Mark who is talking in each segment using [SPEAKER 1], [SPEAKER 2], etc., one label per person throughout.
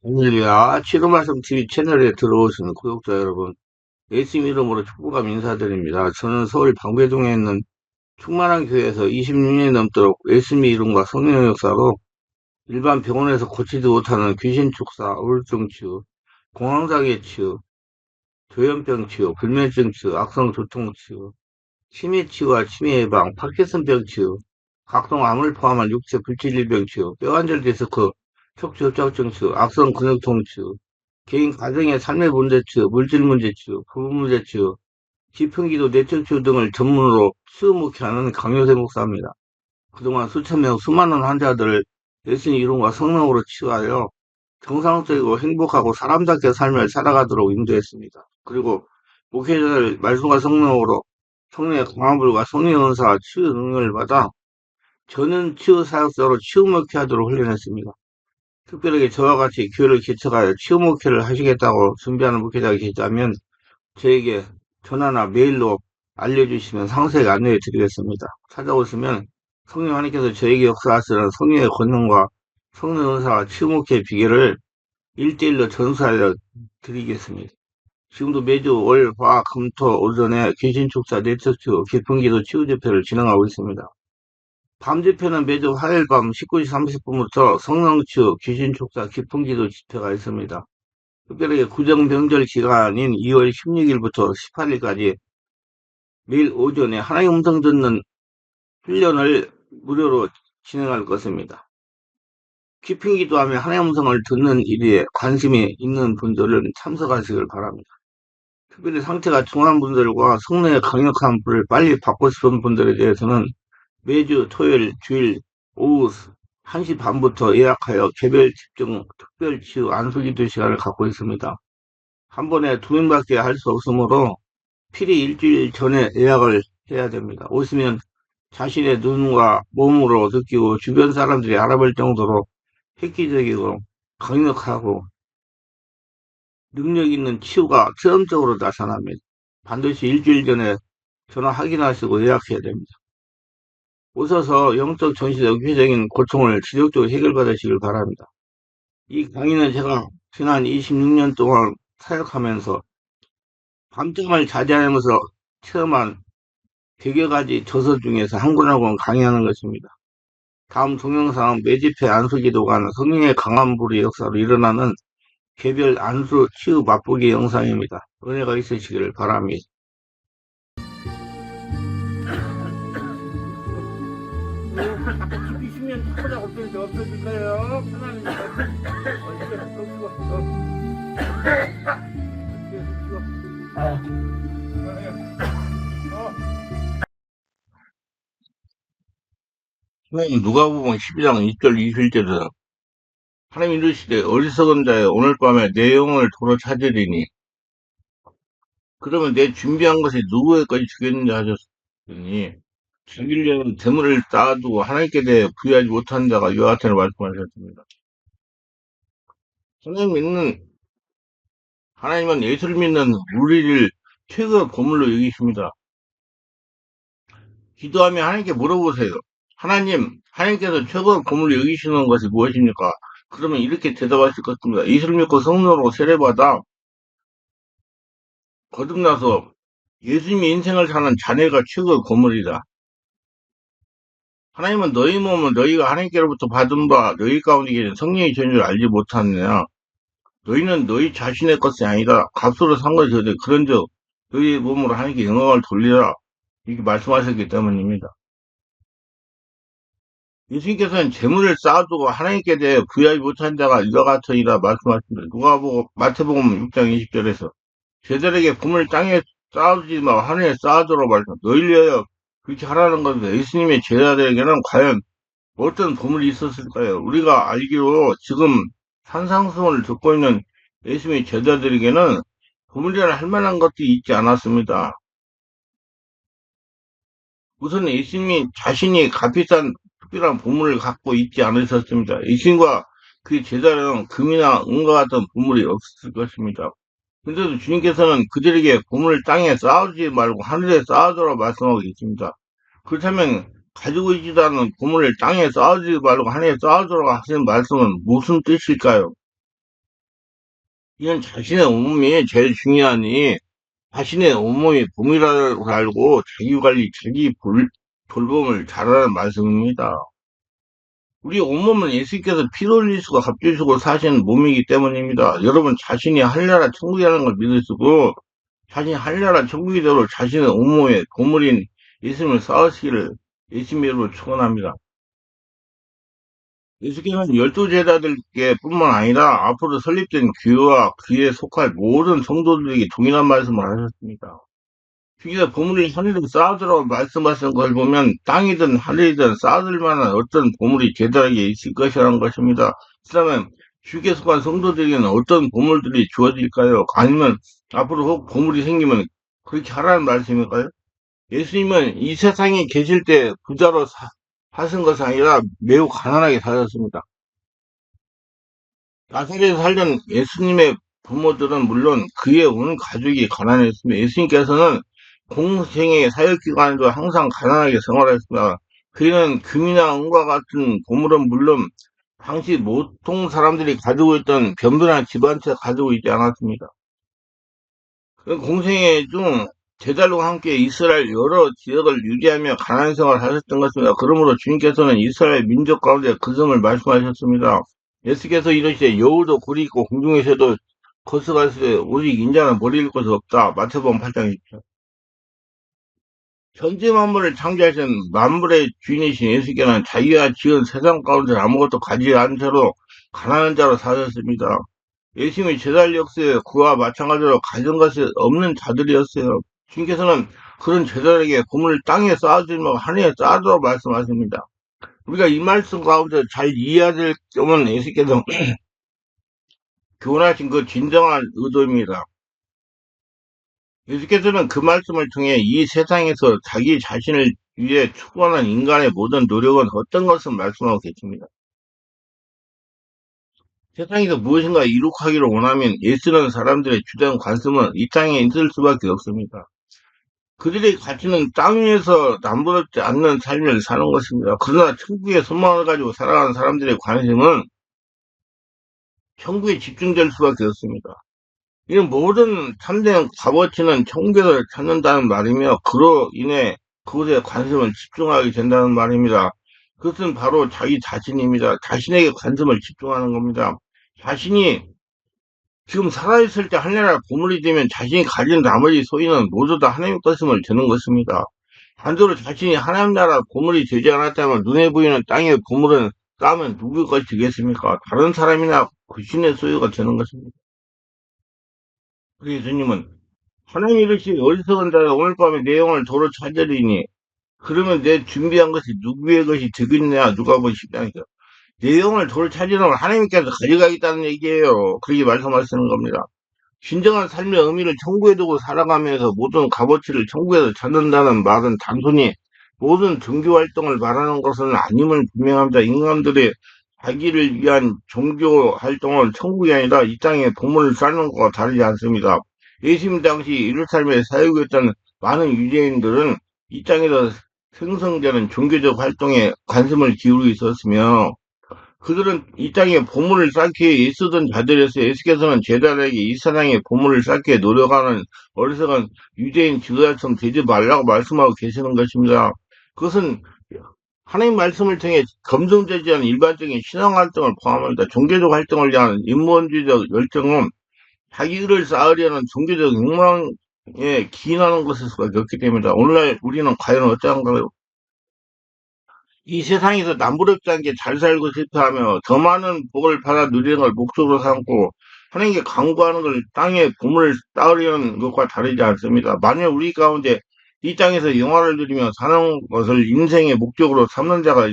[SPEAKER 1] 오늘이야 치료말씀 TV 채널에 들어오신 구독자 여러분, 예수님 이름으로 축복감 인사드립니다. 저는 서울 방배동에 있는 충만한 교회에서 26년이 넘도록 예수님 이름과 성령의 역사로 일반 병원에서 고치지 못하는 귀신 축사, 우울증 치유, 공황장애 치유, 조현병 치유, 불면증 치유, 악성 두통 치유, 치매 치유와 치매 예방, 파킨슨병 치유, 각종 암을 포함한 육체 불치질병 치유, 뼈관절 디스크, 척추 협착증 치유, 악성 근육통 치유, 개인 가정의 삶의 문제 치유, 물질 문제 치유, 부부 문제 치유, 지평기도 내적 치유 등을 전문으로 치유 목회하는 강요세 목사입니다. 그동안 수천 명, 수많은 환자들을 예수님 이름과 성령으로 치유하여 정상적이고 행복하고 사람답게 삶을 살아가도록 인도했습니다. 그리고 목회자들 말씀과 성령으로 성령의 강한 불과 성령의 은사와 치유 능력을 받아 전은 치유 사역자로 치유 목회하도록 훈련했습니다. 특별하게 저와 같이 교회를 개척하여 치유 목회를 하시겠다고 준비하는 목회자가 계시다면 저에게 전화나 메일로 알려주시면 상세하게 안내해 드리겠습니다. 찾아오시면 성령 하나님께서 저에게 역사하시는 성령의 권능과 성령 은사와 치유 목회의 비결을 1대1로 전수하여 드리겠습니다. 지금도 매주 월, 화, 금, 토 오전에 귀신축사 네트워크 깊은기도 치유집회를 진행하고 있습니다. 밤 집회는 매주 화요일 밤 19시 30분부터 성령치유 귀신축사 깊은기도 집회가 있습니다. 특별하게 구정명절 기간인 2월 16일부터 18일까지 매일 오전에 하나님 음성 듣는 훈련을 무료로 진행할 것입니다. 깊은 기도하며 하나님 음성을 듣는 일에 관심이 있는 분들은 참석하시길 바랍니다. 특별히 상태가 중한 분들과 성령의 강력한 불을 빨리 받고 싶은 분들에 대해서는 매주 토요일, 주일 오후 1시 반부터 예약하여 개별 집중 특별 치유 안수기도 시간을 갖고 있습니다. 한 번에 2명밖에 할 수 없으므로 필히 일주일 전에 예약을 해야 됩니다. 오시면 자신의 눈과 몸으로 느끼고 주변 사람들이 알아볼 정도로 획기적이고 강력하고 능력 있는 치유가 체험적으로 나타납니다. 반드시 일주일 전에 전화 확인하시고 예약해야 됩니다. 오셔서 영적 전시 영체적인 고통을 지속적으로 해결받으시길 바랍니다. 이 강의는 제가 지난 26년 동안 사역하면서 밤잠을 자제하면서 체험한 100여 가지 저서 중에서 한 권 한 권 강의하는 것입니다. 다음 동영상은 매집회 안수기도관 성령의 강한 불의 역사로 일어나는 개별 안수 치유 맛보기 영상입니다. 은혜가 있으시기를 바랍니다. 깊이 쉬면 탁하자 없어질까요? 편안히 하나님 누가복음 12장 1절 20절에서 하나님 이르시되 어리석은 자여 오늘 밤에 내 영혼을 도로 찾으리니 그러면 내 준비한 것이 누구의 것이 주겠느냐 하셨으니 자기를 위한 재물을 쌓아두고 하나님께 대해 부여하지 못한 자가 이와 같으니 말씀하셨습니다. 하나님은 예수를 믿는 우리를 최고의 보물로 여기십니다. 기도하며 하나님께 물어보세요. 하나님께서 최고의 보물로 여기시는 것이 무엇입니까? 그러면 이렇게 대답하실 것입니다. 예수를 믿고 성령으로 세례받아 거듭나서 예수님의 인생을 사는 자네가 최고의 보물이다. 하나님은 너희 몸은 너희가 하나님께로부터 받은 바 너희 가운데 계신 성령의 전율을 알지 못하느냐. 너희는 너희 자신의 것이 아니라 값으로 산 것이 어디 그런즉 너희 몸으로 하나님께 영광을 돌리라. 이렇게 말씀하셨기 때문입니다. 예수님께서는 재물을 쌓아두고 하나님께 대해 부여하지 못한 자가 이와 같으리라 말씀하십니다. 마태복음 6장 20절에서 제자들에게 보물을 땅에 쌓아두지 마 하늘에 쌓아두라 말씀. 너희를 위하여 그렇게 하라는 것은 예수님의 제자들에게는 과연 어떤 보물이 있었을까요? 우리가 알기로 지금 산상수훈을 듣고 있는 예수님의 제자들에게는 보물이라 할 만한 것들이 있지 않았습니다. 우선 예수님이 자신이 값비싼 특별한 보물을 갖고 있지 않으셨습니다. 예수님과 그 제자는 금이나 은과 같은 보물이 없을 것입니다. 그런데도 주님께서는 그들에게 보물을 땅에 쌓아두지 말고 하늘에 쌓아두라 말씀하고 계십니다. 그렇다면 가지고 있지도 않은 보물을 땅에 쌓아두지 말고 하늘에 쌓아두라고 하시는 말씀은 무슨 뜻일까요? 이는 자신의 온몸이 제일 중요하니 자신의 온몸이 봄이라고 알고 자기 관리, 돌봄을 잘하라는 말씀입니다. 우리 온몸은 예수께서 피 흘리시고 값주시고 사신 몸이기 때문입니다. 여러분 자신이 하늘나라 천국이라는 걸 믿으시고 자신이 하늘나라 천국이 되도록 자신의 온몸에 보물인 예수님을 쌓으시기를 예수님 이름으로 축원합니다. 예수께서는 열두 제자들께 뿐만 아니라 앞으로 설립된 교회와 그에 속할 모든 성도들에게 동일한 말씀을 하셨습니다. 주께서 보물을 하늘에 쌓아두라고 말씀하신 걸 보면 땅이든 하늘이든 쌓아둘 만한 어떤 보물이 제자에게 있을 것이라는 것입니다. 그렇다면 주께 속한 성도들에게는 어떤 보물들이 주어질까요? 아니면 앞으로 혹 보물이 생기면 그렇게 하라는 말씀일까요? 예수님은 이 세상에 계실 때 부자로 사신 것이 아니라 매우 가난하게 사셨습니다. 나사렛에 살던 예수님의 부모들은 물론 그의 온 가족이 가난했습니다. 예수님께서는 공생의 사역기간에도 항상 가난하게 생활했습니다. 그는 금이나 은과 같은 보물은 물론 당시 보통 사람들이 가지고 있던 변변한 집 한 채 가지고 있지 않았습니다. 그 공생애 중 제자들과 함께 이스라엘 여러 지역을 유지하며 가난한 생활을 하셨던 것입니다. 그러므로 주님께서는 이스라엘 민족 가운데 그 점을 말씀하셨습니다. 예수께서 이르시되 여우도 굴이 있고 공중의 새도 거스가시되 오직 인자는 버릴 것이 없다. 마태복음 8장 20절. 천지 만물을 창조하신 만물의 주인이신 예수께서는 자기가 지은 세상 가운데 아무것도 가지지 않은 채로 가난한 자로 사셨습니다. 예수님의 제자 역사에 그와 마찬가지로 가진 것이 없는 자들이었어요. 주님께서는 그런 제자에게 보물을 땅에 쌓아주며 하늘에 쌓아두라고 말씀하십니다. 우리가 이 말씀 가운데 잘 이해해야 될 점은 예수께서 교훈하신 그 진정한 의도입니다. 예수께서는 그 말씀을 통해 이 세상에서 자기 자신을 위해 추구하는 인간의 모든 노력은 어떤 것을 말씀하고 계십니다. 세상에서 무엇인가 이룩하기를 원하면 애쓰는 사람들의 주된 관심은 이 땅에 있을 수밖에 없습니다. 그들의 가치는 땅 위에서 남부럽지 않는 삶을 사는 것입니다. 그러나 천국의 소망을 가지고 살아가는 사람들의 관심은 천국에 집중될 수밖에 없습니다. 이런 모든 참된 값어치는 천국에서 찾는다는 말이며 그로 인해 그것에 관심을 집중하게 된다는 말입니다. 그것은 바로 자기 자신입니다. 자신에게 관심을 집중하는 겁니다. 자신이 지금 살아있을 때 하늘나라 보물이 되면 자신이 가진 나머지 소유는 모두 다 하나님 것임을 드는 것입니다. 반대로 자신이 하나님 나라 보물이 되지 않았다면 눈에 보이는 땅의 보물은 쌓으면 누구 것이 되겠습니까? 다른 사람이나 귀신의 소유가 되는 것입니다. 그래서 예수님은 하나님 이르시되 어리석은 자여 오늘 밤에 내 영을 도로 찾으리니 그러면 내 준비한 것이 누구의 것이 되겠냐 누가 보시다니까 내 영을 도로 찾으려면 하나님께서 가져가겠다는 얘기예요. 그렇게 말씀하시는 겁니다. 진정한 삶의 의미를 천국에 두고 살아가면서 모든 값어치를 천국에서 찾는다는 말은 단순히 모든 종교 활동을 말하는 것은 아님을 분명합니다. 인간들의 자기를 위한 종교 활동은 천국이 아니라 이 땅에 보물을 쌓는 것과 다르지 않습니다. 예수님 당시 예루살렘에 사역했던 많은 유대인들은 이 땅에서 생성되는 종교적 활동에 관심을 기울이고 있었으며 그들은 이 땅에 보물을 쌓기 위해 애쓰던 자들이었어요. 예수께서는 제자들에게 이 세상에 보물을 쌓기 위해 노력하는 어리석은 유대인 지도자처럼 되지 말라고 말씀하고 계시는 것입니다. 그것은 하나님 말씀을 통해 검증되지 않은 일반적인 신앙 활동을 포함합니다. 종교적 활동을 위한 인본주의적 열정은 자기를 쌓으려는 종교적 욕망에 기인하는 것일 수밖에 없기 때문이다. 오늘날 우리는 과연 어떠한가요? 이 세상에서 남부럽지 않게 잘 살고 싶어하며 더 많은 복을 받아 누리는 걸 목적으로 삼고 하나님께 간구하는 걸 땅에 보물을 쌓으려는 것과 다르지 않습니다. 만약 우리 가운데 이 땅에서 영화를 누리며 사는 것을 인생의 목적으로 삼는 자가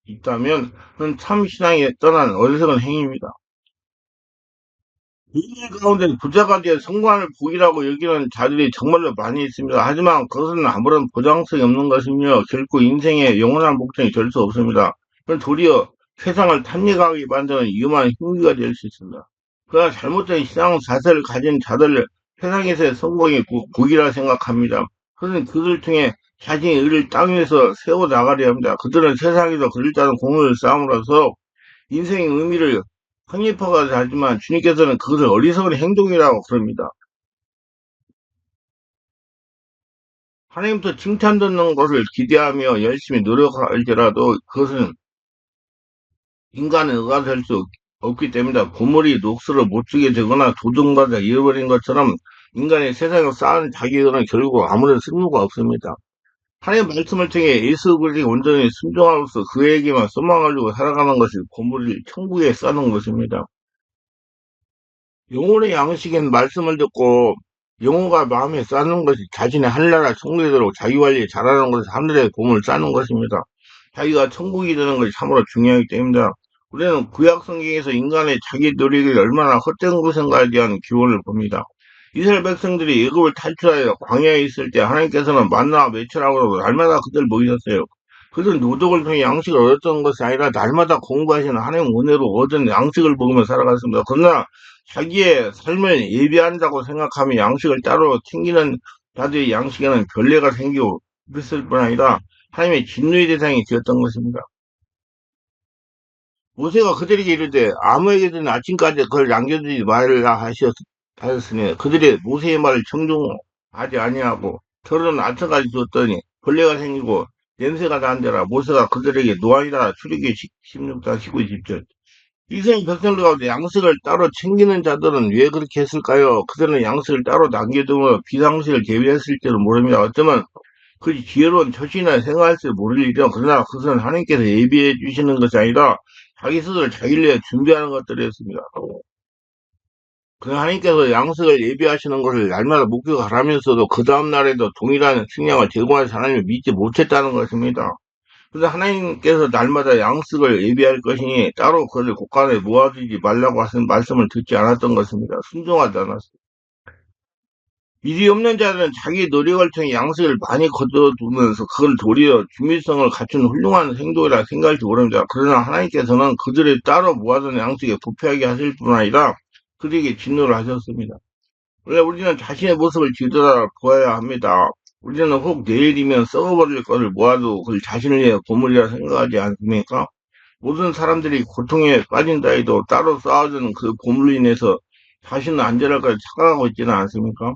[SPEAKER 1] 있다면 그건 참 신앙에 떠난 어리석은 행위입니다. 이 가운데 부자가 되어 성공을 복이라고 여기는 자들이 정말로 많이 있습니다. 하지만 그것은 아무런 보장성이 없는 것이며 결코 인생의 영원한 목적이 될 수 없습니다. 그건 도리어 세상을 탐닉하게 만드는 위험한 흉기가 될 수 있습니다. 그러나 잘못된 신앙 자세를 가진 자들을 세상에서의 성공이 복이라 생각합니다. 그것은 그들을 통해 자신의 의를 땅 위에서 세워 나가려 합니다. 그들은 세상에서 그들 따른 공을 쌓음으로써 인생의 의미를 확립화가 하지만 주님께서는 그것을 어리석은 행동이라고 그럽니다. 하나님부터 칭찬 듣는 것을 기대하며 열심히 노력할지라도 그것은 인간의 의가 될 수 없기 때문에 보물이 녹슬어 못 주게 되거나 도둑맞아 잃어버린 것처럼 인간이 세상에 쌓은 자기 의는 결국 아무런 쓸모가 없습니다. 하나님의 말씀을 통해 예수 그리스도에 온전히 순종함으로써 그에게만 소망을 두고 살아가는 것이 보물을 천국에 쌓는 것입니다. 영혼의 양식인 말씀을 듣고 영혼과 마음에 쌓는 것이 자신의 하늘나라 천국에 들어 자기 관리에 잘하는 것이 하늘의 보물을 쌓는 것입니다. 자기가 천국이 되는 것이 참으로 중요하기 때문입니다. 우리는 구약 성경에서 인간의 자기 노력이 얼마나 헛된 것인가에 대한 기원을 봅니다. 이스라엘 백성들이 애굽을 탈출하여 광야에 있을 때 하나님께서는 만나와 메추라고 날마다 그들을 먹이셨어요. 그들은 노력을 통해 양식을 얻었던 것이 아니라 날마다 공부하시는 하나님 은혜로 얻은 양식을 먹으며 살아갔습니다. 그러나 자기의 삶을 예비한다고 생각하며 양식을 따로 챙기는 자들의 양식에는 결례가 생기고 그랬을 뿐 아니라 하나님의 진노의 대상이 되었던 것입니다. 모세가 그들에게 이르되 아무에게든 아침까지 그걸 남겨두지 말라 하셨으니 그들이 모세의 말을 청종하지 아니하고 털은 아침까지 두었더니 벌레가 생기고 냄새가 난데라. 모세가 그들에게 노아니라. 출애굽기 16장 19, 20절. 이스라엘 백성들 가운데 양식을 따로 챙기는 자들은 왜 그렇게 했을까요? 그들은 양식을 따로 남겨두며 비상시를 대비했을지도 모릅니다. 어쩌면 그 지혜로운 처신이나 생각할 줄 모를 일이요. 그러나 그것은 하나님께서 예비해 주시는 것이 아니라 자기 스스로 자기를 위해 준비하는 것들이었습니다. 그러나 하나님께서 양식을 예비하시는 것을 날마다 목격하라면서도 그 다음날에도 동일한 식량을 제공할 하나님을 믿지 못했다는 것입니다. 그래서 하나님께서 날마다 양식을 예비할 것이니 따로 그것을 곳간에 모아두지 말라고 하신 말씀을 듣지 않았던 것입니다. 순종하지 않았습니다. 일이 없는 자들은 자기 노력을 통해 양식을 많이 거둬두면서 그걸 도리어 준비성을 갖춘 훌륭한 행동이라 생각할지 모릅니다. 그러나 하나님께서는 그들을 따로 모아둔 양식에 부패하게 하실 뿐 아니라 그들에게 진노를 하셨습니다. 원래 우리는 자신의 모습을 뒤돌아보아야 합니다. 우리는 혹 내일이면 썩어버릴 것을 모아도 그걸 자신을 위해 보물이라 생각하지 않습니까? 모든 사람들이 고통에 빠진다 해도 따로 쌓아두는 그 보물로 인해서 자신은 안전할 것을 착각하고 있지는 않습니까?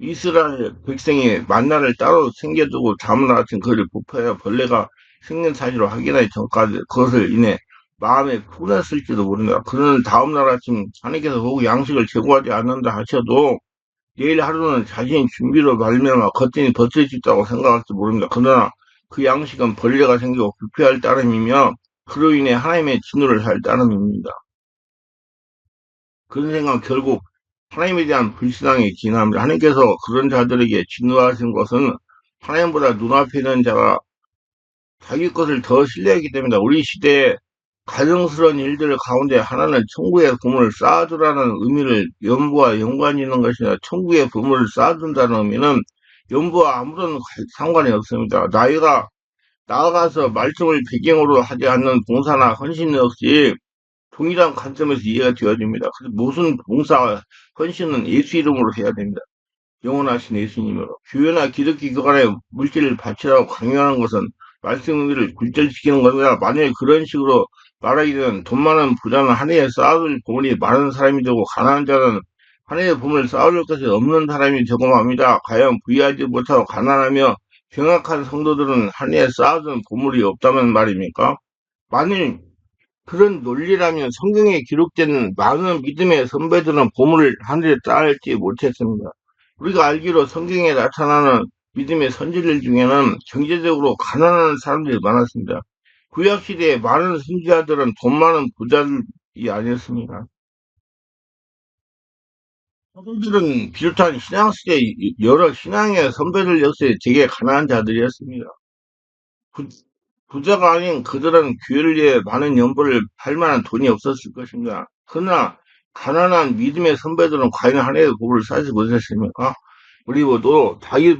[SPEAKER 1] 이스라엘 백성이 만나를 따로 챙겨두고 다음날 아침 그를 부패하여 벌레가 생긴 사실을 확인하기 전까지 그것을 인해 마음에 푸렸을지도 모릅니다. 그는 다음날 아침 하나님께서 혹 양식을 제공하지 않는다 하셔도 내일 하루는 자신의 준비로 말미암아 겉전이 벗을 수 있다고 생각할지 모릅니다. 그러나 그 양식은 벌레가 생기고 부패할 따름이며 그로 인해 하나님의 진노를 살 따름입니다. 그런 생각 결국 하나님에 대한 불신앙이 진합니다. 하나님께서 그런 자들에게 진노하신 것은 하나님보다 눈앞에 있는 자가 자기 것을 더 신뢰하기 때문이다. 우리 시대에 가정스러운 일들 가운데 하나는 천국의 보물을 쌓아두라는 의미를 연부와 연관이 있는 것이나 천국의 보물을 쌓아둔다는 의미는 연부와 아무런 상관이 없습니다. 나이가 나아가서 말씀을 배경으로 하지 않는 봉사나 헌신 역시 동일한 관점에서 이해가 되어집니다. 그래서 무슨 봉사와 헌신은 예수 이름으로 해야 됩니다. 영원하신 예수님으로. 교회나 기독교 기관에 물질을 바치라고 강요하는 것은 말씀 의미를 굴절시키는 겁니다. 만약에 그런 식으로 말하게 되면 돈 많은 부자는 한 해에 쌓아둘 보물이 많은 사람이 되고 가난한 자는 한 해에 보물을 쌓아둘 것이 없는 사람이 되고 맙니다. 과연 부유하지 못하고 가난하며 병약한 성도들은 한 해에 쌓아둔 보물이 없다면 말입니까? 만일 그런 논리라면 성경에 기록된 많은 믿음의 선배들은 보물을 하늘에 쌓을지 못했습니다. 우리가 알기로 성경에 나타나는 믿음의 선지들 중에는 경제적으로 가난한 사람들이 많았습니다. 구약시대에 많은 선지자들은 돈 많은 부자들이 아니었습니다. 사도들은 비롯한 신앙시대 여러 신앙의 선배들 역시 되게 가난한 자들이었습니다. 부, 부자가 아닌 그들은 교회를 위해 많은 연보를 팔 만한 돈이 없었을 것입니다. 그러나 가난한 믿음의 선배들은 과연 한 해의 복을 쌓지 못했습니까? 그리고도 자기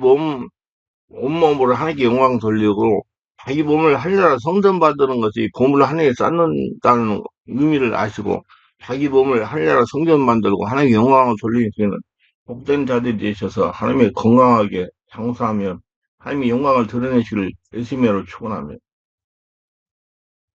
[SPEAKER 1] 온몸으로 하나님께 영광 돌리고 자기 몸을 하늘나라 성전 받는 것이 보물을 하나님께 쌓는다는 의미를 아시고 자기 몸을 하늘나라 성전 만들고 하나님께 영광을 돌리는 복된 자들이 되셔서 하나님의 건강하게 장수하며 하나님의 영광을 드러내시기를 예수님으로 축원합니다.